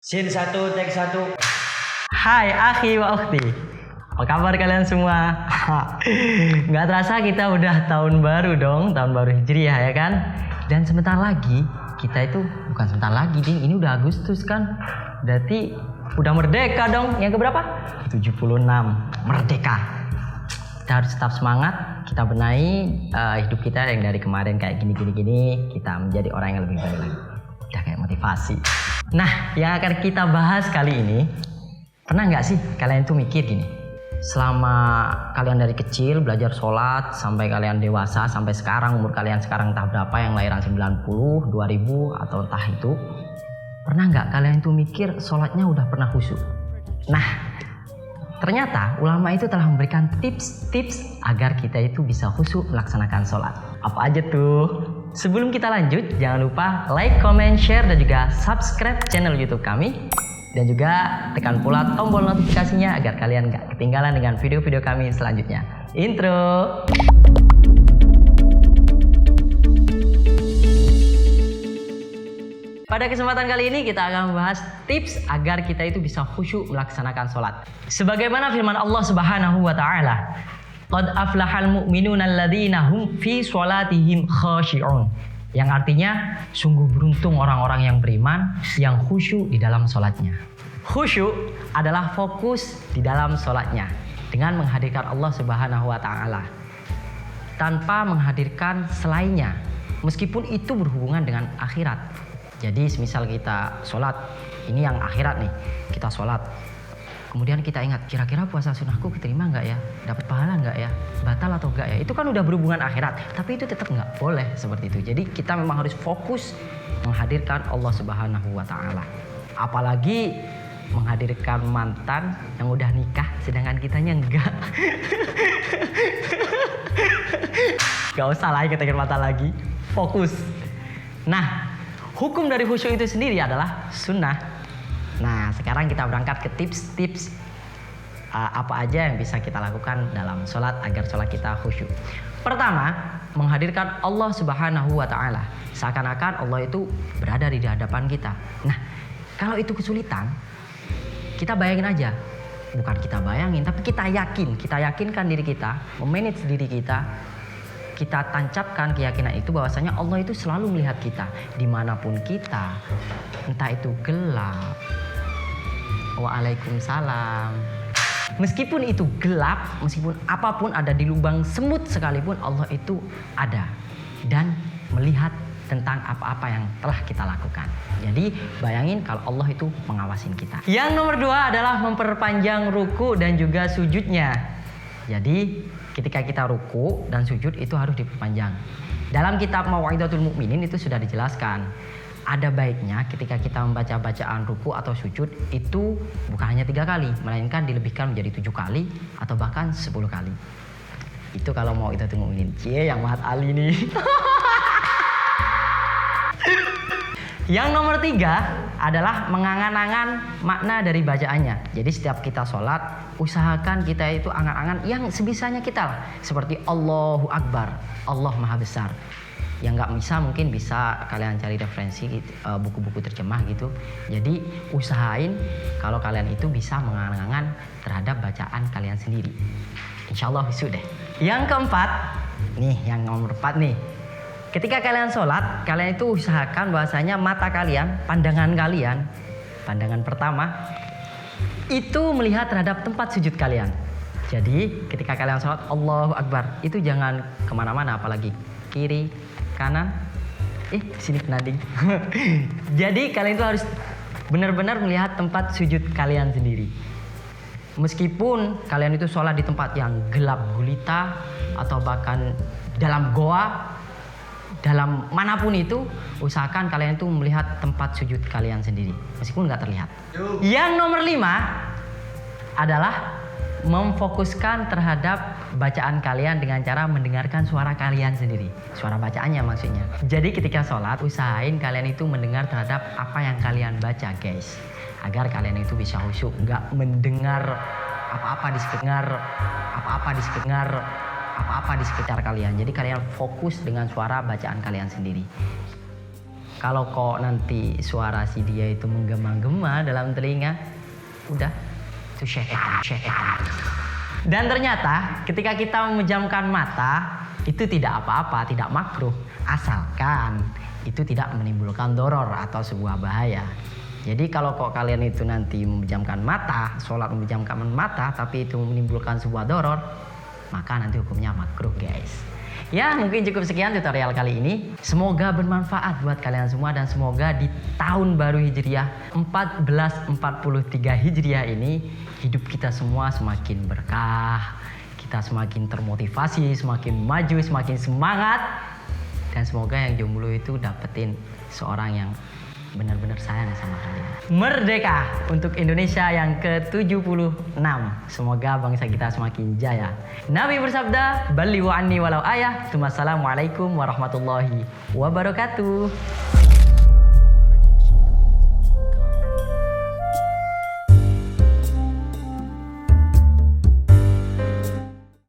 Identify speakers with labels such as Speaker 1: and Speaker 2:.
Speaker 1: Scene 1, take 1.
Speaker 2: Hai akhi wa ukhti, apa kabar kalian semua? Nggak terasa kita udah tahun baru dong, tahun baru Hijriah ya kan? Dan sebentar lagi, kita itu bukan sebentar lagi ding, ini udah Agustus kan? Berarti udah merdeka dong, yang keberapa? 76, merdeka. Kita harus tetap semangat, kita benahi hidup kita yang dari kemarin kayak gini, kita menjadi orang yang lebih baik lagi. Udah kayak motivasi. Nah, yang akan kita bahas kali ini, pernah nggak sih kalian tuh mikir gini, selama kalian dari kecil belajar sholat sampai kalian dewasa, sampai sekarang umur kalian sekarang entah berapa, yang lahiran 90, 2000 atau entah itu, pernah nggak kalian tuh mikir sholatnya udah pernah khusyuk? Nah, ternyata ulama itu telah memberikan tips-tips agar kita itu bisa khusyuk melaksanakan sholat. Apa aja tuh? Sebelum kita lanjut, jangan lupa like, comment, share, dan juga subscribe channel YouTube kami. Dan juga tekan pula tombol notifikasinya agar kalian gak ketinggalan dengan video-video kami selanjutnya. Intro! Pada kesempatan kali ini kita akan membahas tips agar kita itu bisa khusyuk melaksanakan sholat. Sebagaimana firman Allah Subhanahu wa Ta'ala, "Qad aflahal mu'minuna alladzina hum fi sholatihim khashi'un." Yang artinya sungguh beruntung orang-orang yang beriman yang khusyuk di dalam sholatnya. Khusyuk adalah fokus di dalam sholatnya dengan menghadirkan Allah Subhanahu wa Ta'ala tanpa menghadirkan selainnya, meskipun itu berhubungan dengan akhirat. Jadi semisal kita sholat, ini yang akhirat nih, kita sholat, kemudian kita ingat, kira-kira puasa sunnahku keterima nggak ya? Dapat pahala nggak ya? Batal atau nggak ya? Itu kan udah berhubungan akhirat, tapi itu tetap nggak boleh seperti itu. Jadi kita memang harus fokus menghadirkan Allah Subhanahu wa Ta'ala. Apalagi menghadirkan mantan yang udah nikah, sedangkan kitanya enggak. Gak usah lah kita mata lagi, fokus. Nah, hukum dari khusyuk itu sendiri adalah sunnah. Nah, sekarang kita berangkat ke tips-tips apa aja yang bisa kita lakukan dalam sholat agar sholat kita khusyuk. Pertama, menghadirkan Allah Subhanahu wa Ta'ala. Seakan-akan Allah itu berada di hadapan kita. Nah, kalau itu kesulitan, kita bayangin aja. Bukan kita bayangin, tapi kita yakinkan diri kita, memanage diri kita. Kita tancapkan keyakinan itu bahwasanya Allah itu selalu melihat kita dimanapun kita, entah itu gelap. Waalaikumsalam. Meskipun itu gelap, meskipun apapun ada di lubang semut sekalipun, Allah itu ada dan melihat tentang apa-apa yang telah kita lakukan. Jadi bayangin kalau Allah itu mengawasin kita. Yang nomor 2 adalah memperpanjang ruku dan juga sujudnya. Jadi ketika kita ruku dan sujud itu harus diperpanjang. Dalam kitab Mau'izatul Mu'minin itu sudah dijelaskan. Ada baiknya ketika kita membaca bacaan ruku atau sujud itu bukan hanya 3 kali, melainkan dilebihkan menjadi 7 kali atau bahkan 10 kali. Itu kalau Mau'izatul Mu'minin. Cie, yang Mahat Ali nih. Yang nomor 3 adalah mengangan-angan makna dari bacaannya. Jadi setiap kita sholat, usahakan kita itu angan-angan yang sebisanya kita lah. Seperti Allahu Akbar, Allah Maha Besar. Yang nggak bisa mungkin bisa kalian cari referensi buku-buku terjemah gitu. Jadi usahain kalau kalian itu bisa mengangan-angan terhadap bacaan kalian sendiri. Insya Allah bisa deh. Yang keempat, nih yang nomor 4 nih. Ketika kalian sholat, kalian itu usahakan bahwasanya mata kalian, pandangan pertama itu melihat terhadap tempat sujud kalian. Jadi ketika kalian sholat, Allahu Akbar, itu jangan kemana-mana, apalagi kiri, kanan. Sini penading. Jadi kalian itu harus benar-benar melihat tempat sujud kalian sendiri. Meskipun kalian itu sholat di tempat yang gelap gulita atau bahkan dalam goa, dalam manapun itu, usahakan kalian itu melihat tempat sujud kalian sendiri, meskipun nggak terlihat. Yang nomor 5 adalah memfokuskan terhadap bacaan kalian dengan cara mendengarkan suara kalian sendiri. Suara bacaannya maksudnya. Jadi ketika sholat, usahain kalian itu mendengar terhadap apa yang kalian baca, guys. Agar kalian itu bisa khusyuk, nggak mendengar apa-apa di sekitar kalian. Jadi kalian fokus dengan suara bacaan kalian sendiri. Kalau kok nanti suara si dia itu menggema-gema dalam telinga, udah, itu syaitan. Dan ternyata ketika kita memejamkan mata, itu tidak apa-apa, tidak makruh, asalkan itu tidak menimbulkan doror atau sebuah bahaya. Jadi kalau kok kalian itu nanti memejamkan mata, sholat memejamkan mata, tapi itu menimbulkan sebuah doror, maka nanti hukumnya makruh, guys. Ya, mungkin cukup sekian tutorial kali ini. Semoga bermanfaat buat kalian semua, dan semoga di tahun baru Hijriah 1443 Hijriah ini hidup kita semua semakin berkah, kita semakin termotivasi, semakin maju, semakin semangat, dan semoga yang jomblo itu dapetin seorang yang benar-benar sayang sama kalian. Merdeka untuk Indonesia yang ke-76. Semoga bangsa kita semakin jaya. Nabi bersabda, "Ballighu anni walau ayah." Assalamualaikum warahmatullahi wabarakatuh.